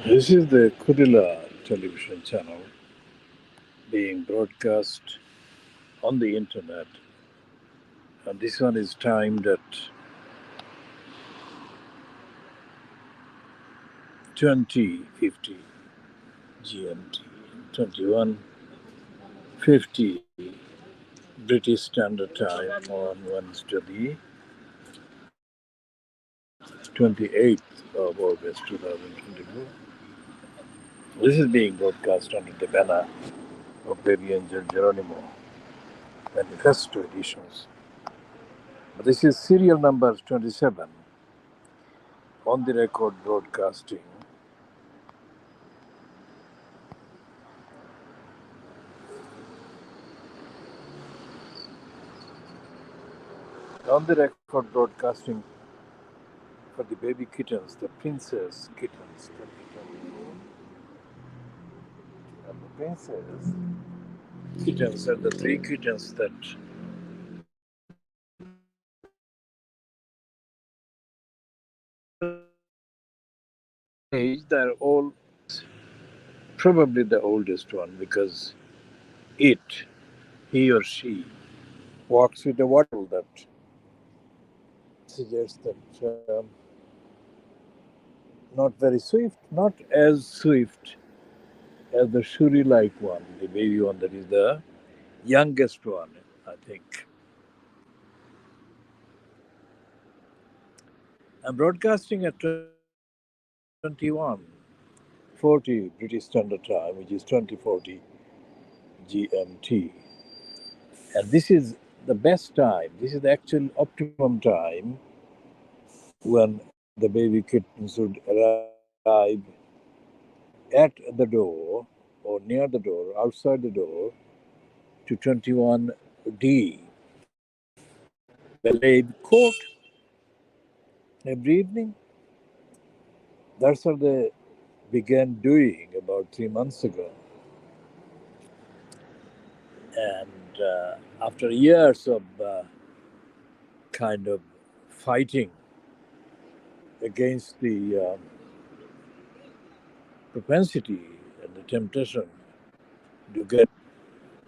This is the Khoodeelaar television channel being broadcast on the internet, and this one is timed at 20:50 GMT, 21:50 British Standard Time on Wednesday, the 28th of August 2024. This is being broadcast under the banner of Baby Angel Geronimo Manifesto editions. This is serial number 27 on the record broadcasting. On the record broadcasting for the baby kittens, the princess kittens 2024. And the princess kittens are the three kittens that age, they're all probably the oldest one because it, he or she, walks with a waddle that suggests that not very swift, not as swift as the Shuri like one, the baby one that is the youngest one, I think. I'm broadcasting at 21:40 British Standard Time, which is 20:40 GMT. And this is the best time, this is the actual optimum time when the baby kittens would arrive at the door or near the door, outside the door to 21D, Belaid Court every evening. That's what they began doing about 3 months ago. And after years of kind of fighting against the propensity and the temptation to get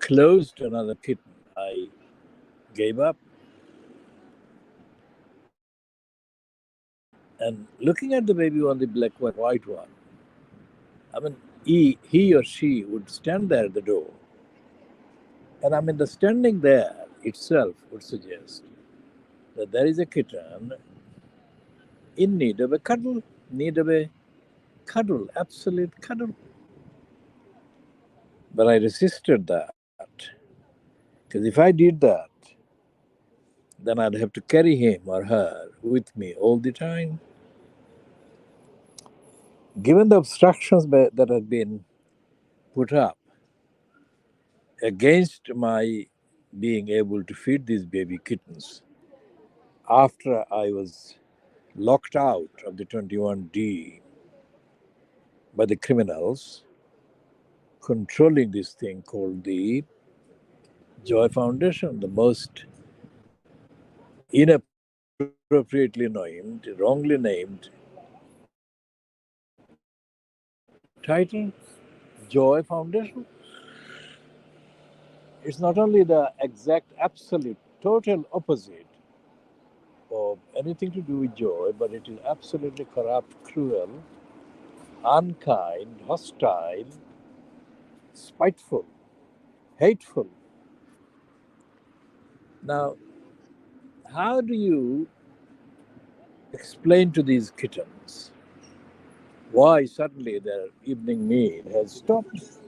close to another kitten, I gave up. And looking at the baby on the black and white one, I mean, he or she would stand there at the door. And I mean, the standing there itself would suggest that there is a kitten in need of a cuddle, absolute cuddle. But I resisted that. Because if I did that, then I'd have to carry him or her with me all the time. Given the obstructions that had been put up against my being able to feed these baby kittens after I was locked out of the 21D by the criminals controlling this thing called the Joy Foundation, the most inappropriately named, wrongly named title, Joy Foundation. It's not only the exact, absolute, total opposite of anything to do with joy, but it is absolutely corrupt, cruel, unkind, hostile, spiteful, hateful. Now, how do you explain to these kittens why suddenly their evening meal has stopped?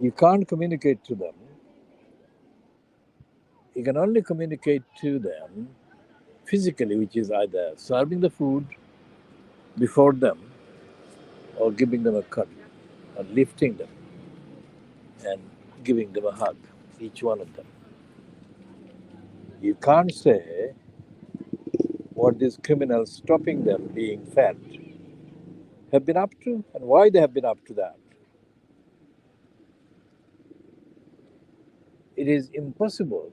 You can't communicate to them. You can only communicate to them physically, which is either serving the food before them or giving them a cuddle or lifting them and giving them a hug, each one of them. You can't say what these criminals stopping them being fed have been up to and why they have been up to that. It is impossible,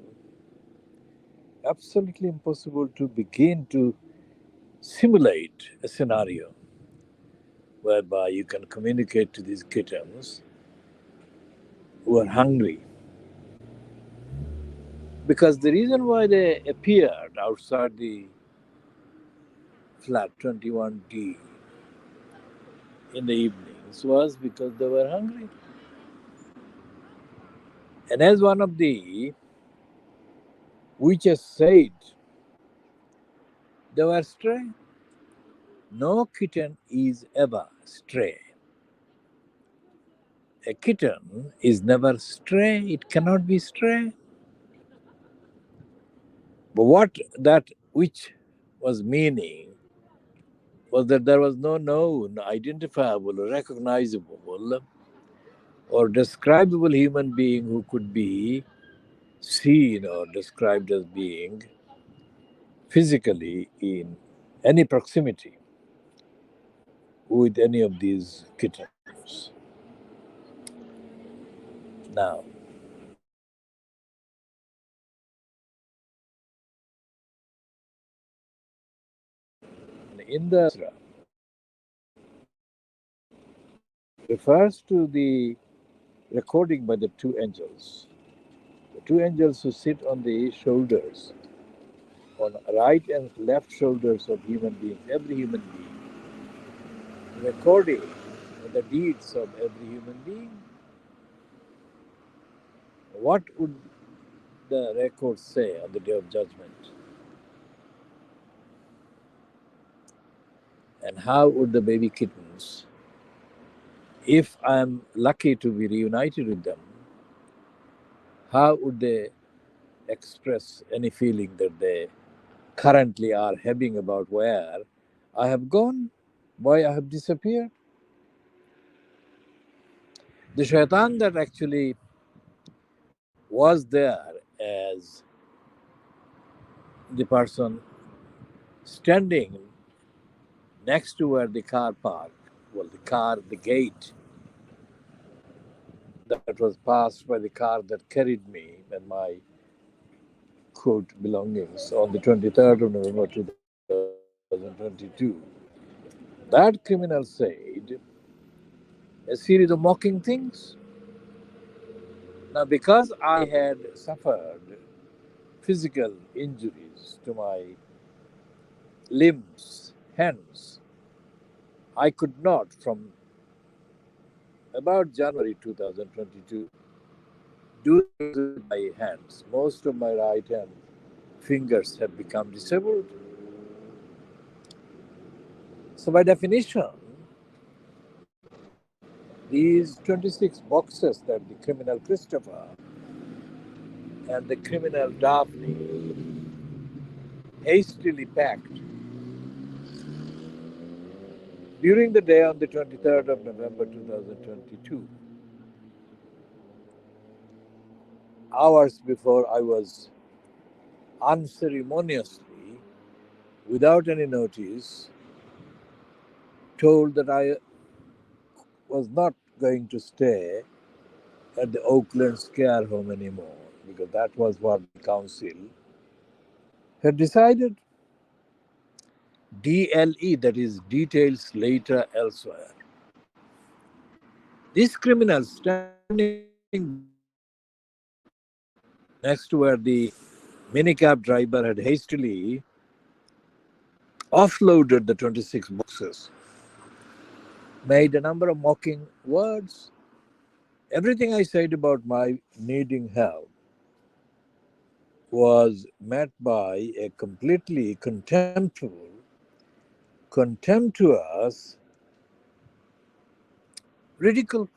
absolutely impossible to begin to simulate a scenario whereby you can communicate to these kittens who are hungry. Because the reason why they appeared outside the flat 21D in the evenings was because they were hungry. And as one of the witches said, they were stray. No kitten is ever stray. A kitten is never stray, it cannot be stray. But what that witch was meaning was that there was no known, identifiable, recognizable, or describable human being who could be seen or described as being physically in any proximity with any of these kittens. Now, in the Sutra, refers to the recording by the two angels who sit on the shoulders, on right and left shoulders of human beings, every human being, recording the deeds of every human being. What would the record say on the day of judgment? And how would the baby kittens, if I'm lucky to be reunited with them, how would they express any feeling that they currently are having about where I have gone, why I have disappeared? The shaitan that actually was there as the person standing next to where the car parked, well, the gate that was passed by the car that carried me and my quote belongings on the 23rd of November 2022. That criminal said a series of mocking things. Now, because I had suffered physical injuries to my limbs, hands, I could not, from about January 2022, do things with my hands. Most of my right hand fingers have become disabled. So, by definition, these 26 boxes that the criminal Christopher and the criminal Daphne hastily packed during the day on the 23rd of November 2022, hours before I was unceremoniously, without any notice, told that I was not going to stay at the Oakland Scare Home anymore, because that was what the council had decided. DLE, that is details later elsewhere. This criminal standing next to where the minicab driver had hastily offloaded the 26 boxes, made a number of mocking words. Everything I said about my needing help was met by a completely contemptuous ridicule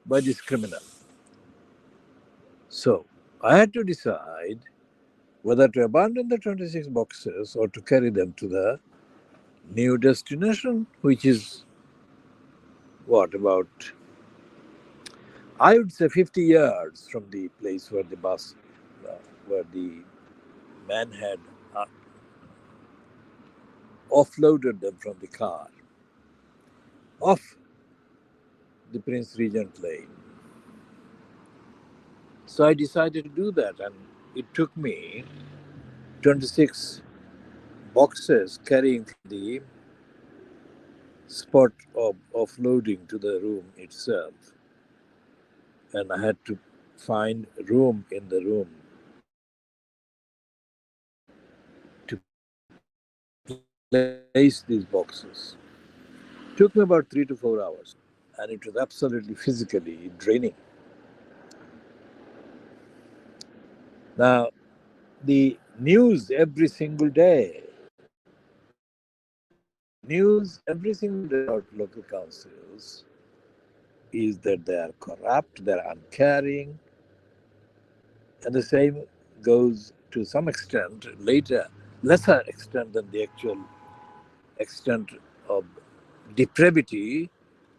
by this criminal. So I had to decide whether to abandon the 26 boxes or to carry them to the new destination, which is what, about, I would say, 50 yards from the place where the bus, where the man had offloaded them from the car off the Prince Regent Lane. So I decided to do that, and it took me 26 boxes carrying from the spot of offloading to the room itself, and I had to find room in the room to place these boxes. Took me about 3 to 4 hours, and it was absolutely physically draining. Now, the news every single day, news every single day about local councils is that they are corrupt, they are uncaring, and the same goes to some extent later, lesser extent than the actual extent of depravity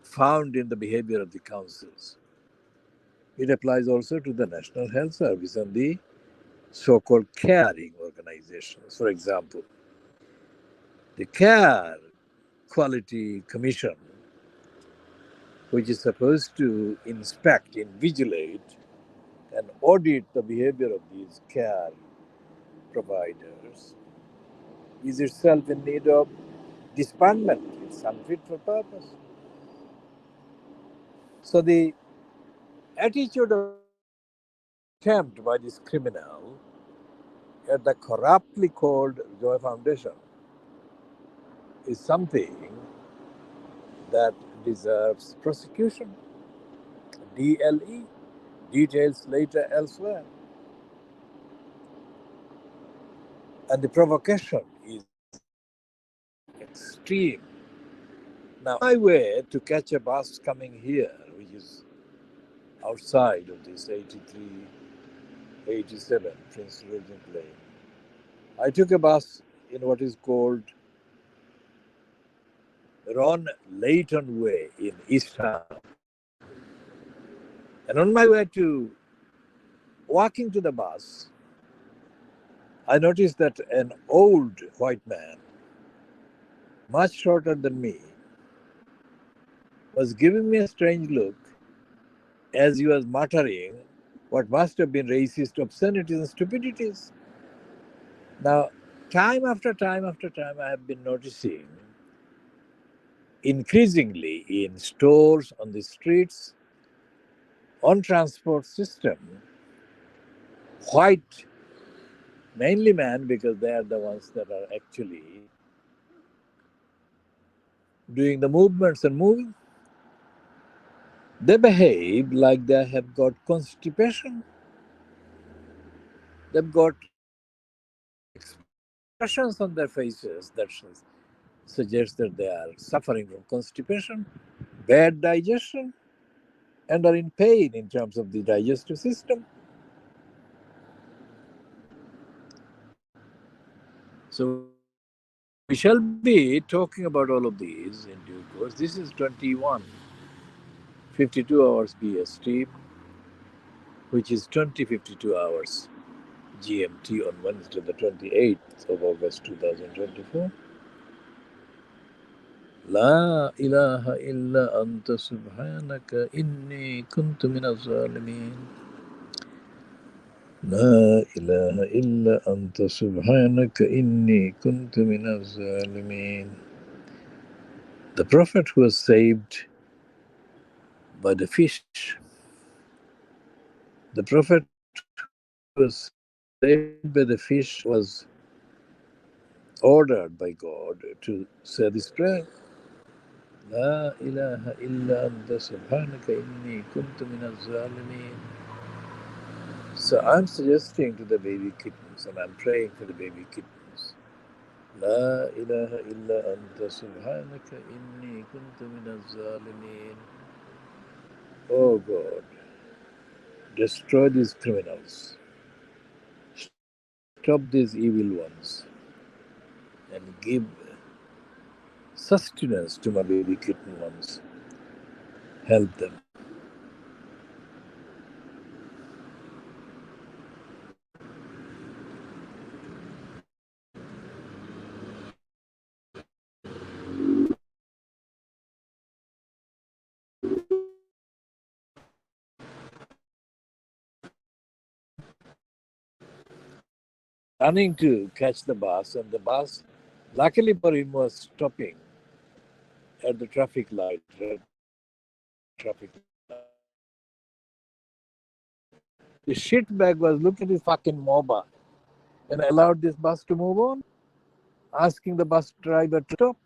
found in the behavior of the councils. It applies also to the National Health Service and the so called caring organizations. For example, the Care Quality Commission, which is supposed to inspect, invigilate, and audit the behavior of these care providers, is itself in need of disbandment. It's unfit for purpose. So the attitude of contempt by this criminal at the corruptly called Joy Foundation is something that deserves prosecution. DLE, details later elsewhere. And the provocation is extreme. Now, my way to catch a bus coming here, which is outside of this 83, 87 Prince Regent Lane, I took a bus in what is called Ron Layton Way in East Town. And on my way to walking to the bus, I noticed that an old white man, much shorter than me, was giving me a strange look as he was muttering what must have been racist obscenities and stupidities. Now, time after time after time, I have been noticing increasingly in stores, on the streets, on transport system, white, mainly men, because they are the ones that are actually doing the movements and moving. They behave like they have got constipation. They've got expressions on their faces that suggest that they are suffering from constipation, bad digestion, and are in pain in terms of the digestive system. So we shall be talking about all of these in due course. This is 21:52 hours BST, which is 20:52 hours GMT on Wednesday, the 28th of August 2024. لا إله إلا أنت سبحانك إني كنت من الظالمين. لا إله إلا أنت سبحانك إني كنت من الظالمين. The Prophet was saved by the fish. The Prophet was saved by the fish was ordered by God to say this prayer. لا إله إلا أنت سبحانك إني كنت من الظالمين. So I'm suggesting to the baby kittens and I'm praying for the baby kittens. لا إله إلا أنت سبحانك إني كنت من الظالمين. Oh God, destroy these criminals. Stop these evil ones and give sustenance to my baby kitten ones. Help them. Running to catch the bus, and the bus, luckily for him, was stopping at the traffic light, red traffic light. The shitbag was looking at his fucking mobile and allowed this bus to move on, asking the bus driver to stop.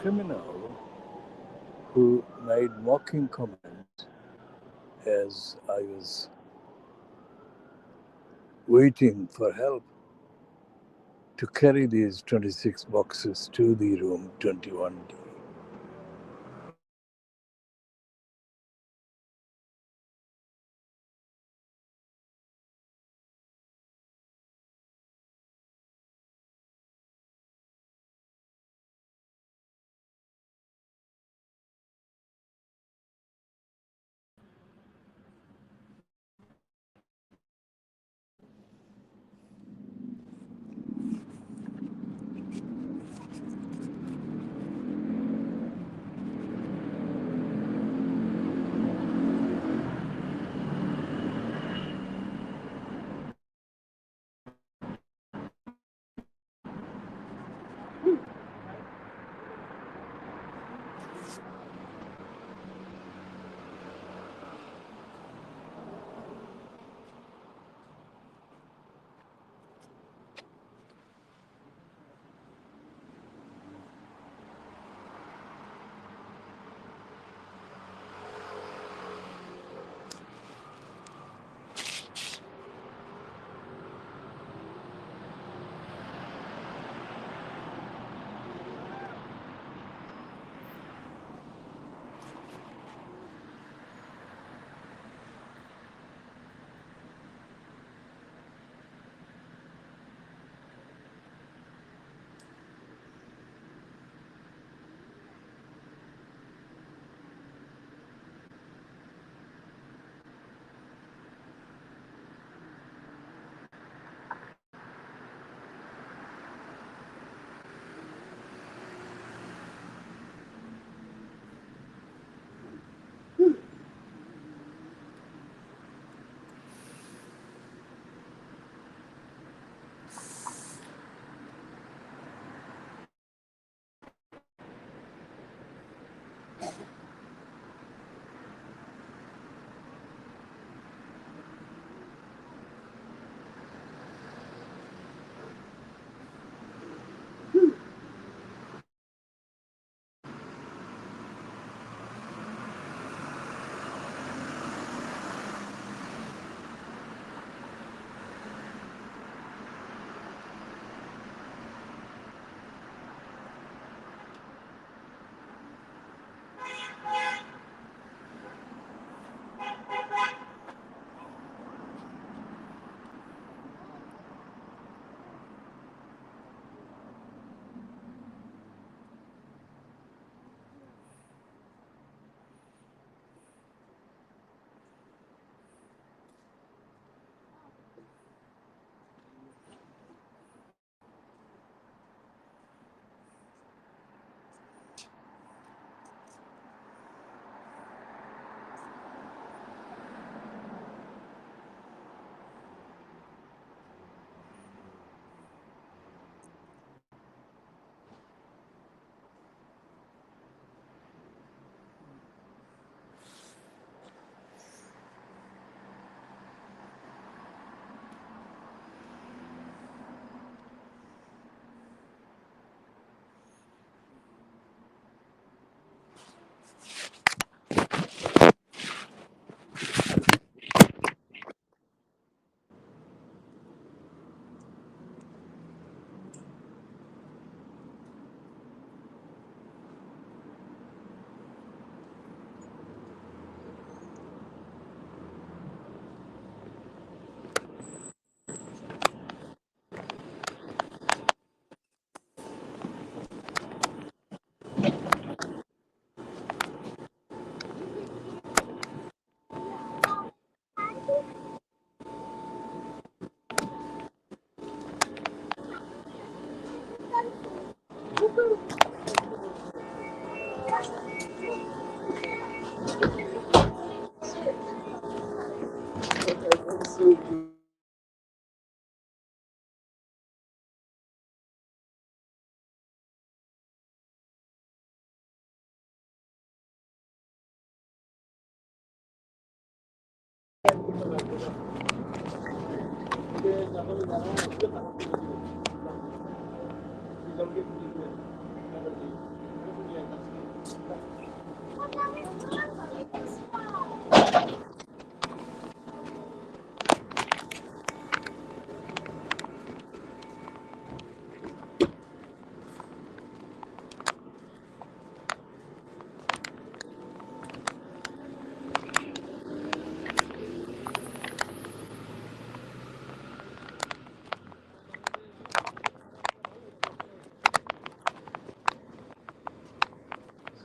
criminal who made mocking comments as I was waiting for help to carry these 26 boxes to the room 21D.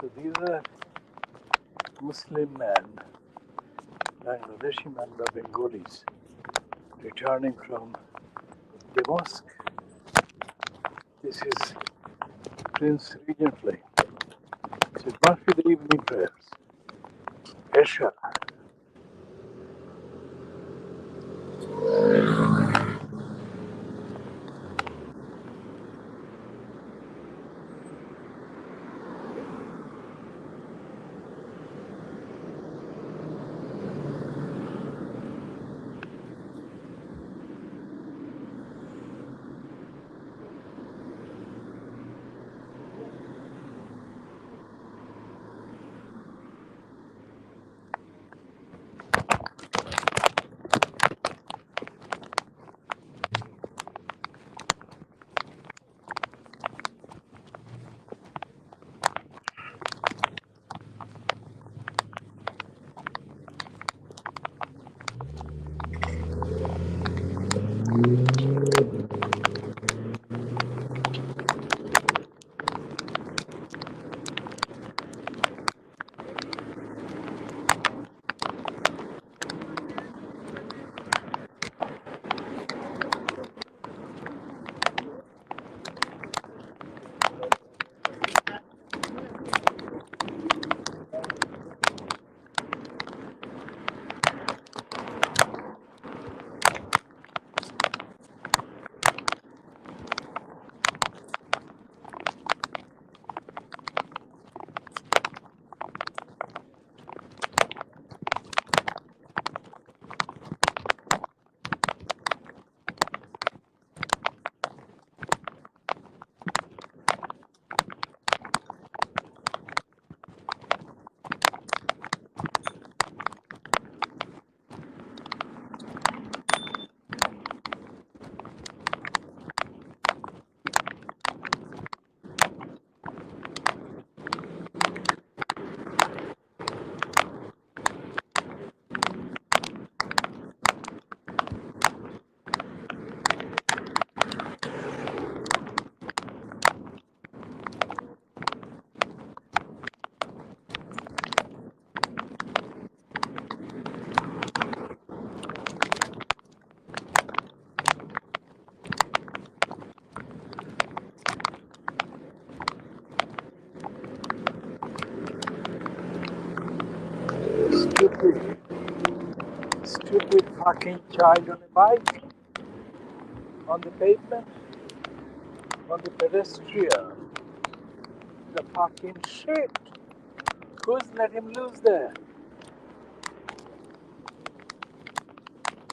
So these are Muslim men, Bangladeshi men, the Bengalis, returning from the mosque. This is Prince Regent Lane. So it must be the evening prayers. Esha. Stupid, stupid fucking child on a bike, on the pavement, on the pedestrian. The fucking shit. Who's let him loose there?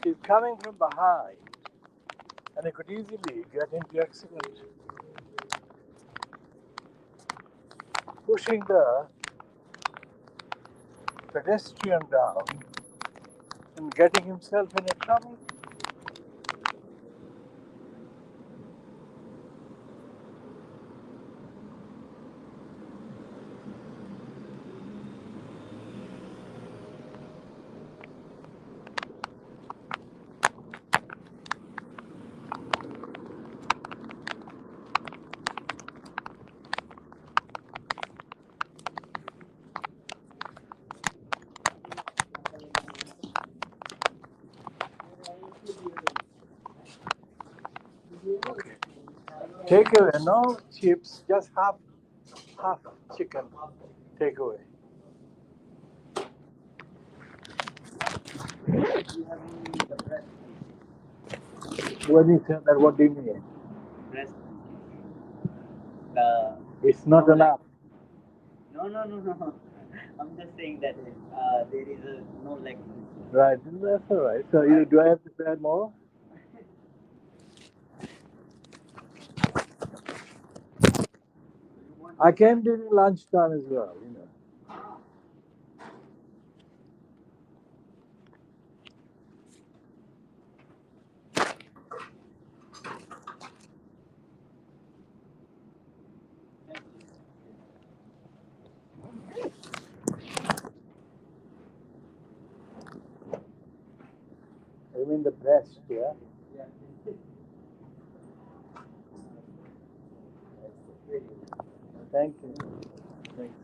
He's coming from behind and he could easily get into accident. Pushing the pedestrian down and getting himself in a trouble. Okay. Take away, no chips, just half chicken. Take away. When you say that, what do you mean? Breast. The It's not enough. no. I'm just saying that there is no leg. Right, that's all right. So do I have to add more? I came during lunchtime as well. mean the breast, yeah? Yeah. Thank you. Thanks.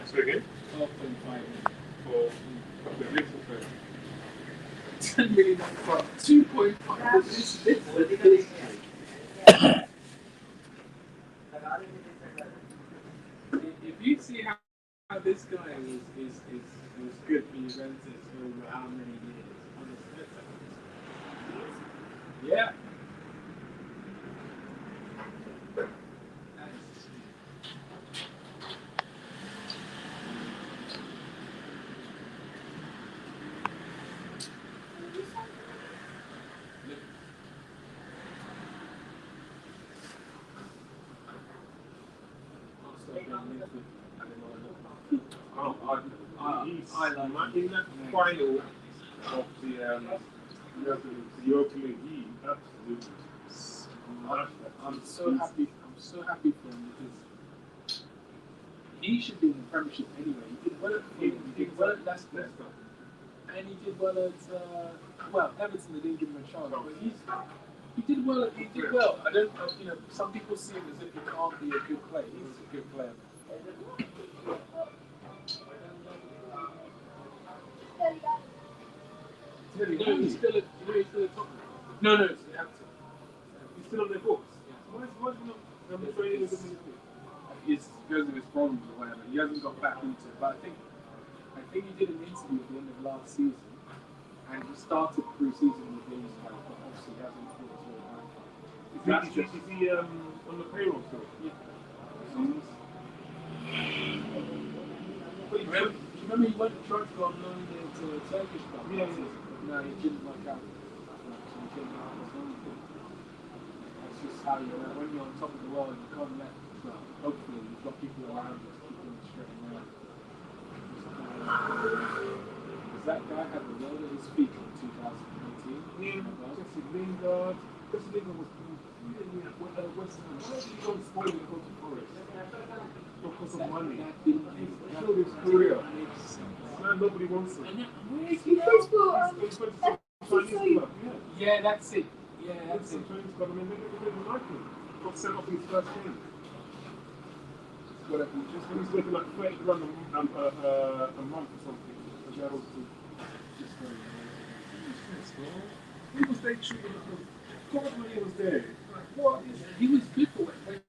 So again? 12.5 for a couple of weeks or so. 10 million for 2.5. If you see how this guy was good for Juventus over how many years on the Spurs, yeah. In that final of the Europa League, he absolutely smashed that. I'm so happy. I'm so happy for him because he should be in the Premiership anyway. He did well at Fulham, he did well at Leicester, and he did well at Everton. They didn't give him a chance, but he did well. He did well. I don't, some people see him as if he can't be a good player. He's a good player. No, he's still at Tottenham. No, it's Everton. He's still on their books. Yeah. Why is he not training with them in the team? It's because of his problems or whatever. He hasn't got back into it. But I think he did an interview at the end of last season, and he started pre-season with these guys, but obviously he hasn't put his way back. Is he on the payroll still? Yeah. But remember he went tried to go on loan there to a Turkish club. Yeah, yeah. But no, it didn't work out. So he came out on his own thing. That's just how you know when you're on top of the world, you can't let. Well, hopefully you've got people around you to keep them straight and right. Because that guy had the world at his feet in 2018. Yeah, Jesse Lingard. Jesse Lingard was really at West Ham. Why did he go and spoil and go to Forest? Because of money. That didn't make sense. Killed his career. Man, nobody wants him. Where is he now? He's for Chinese club. Yeah, that's it. Yeah, that's it. Chinese club. I mean, they didn't like him. Got sent off his first game. Whatever. Just when he's making like 30 grand a month or something. The girls just going. He was they treated him. God when he was there. Like, what is he was good for it.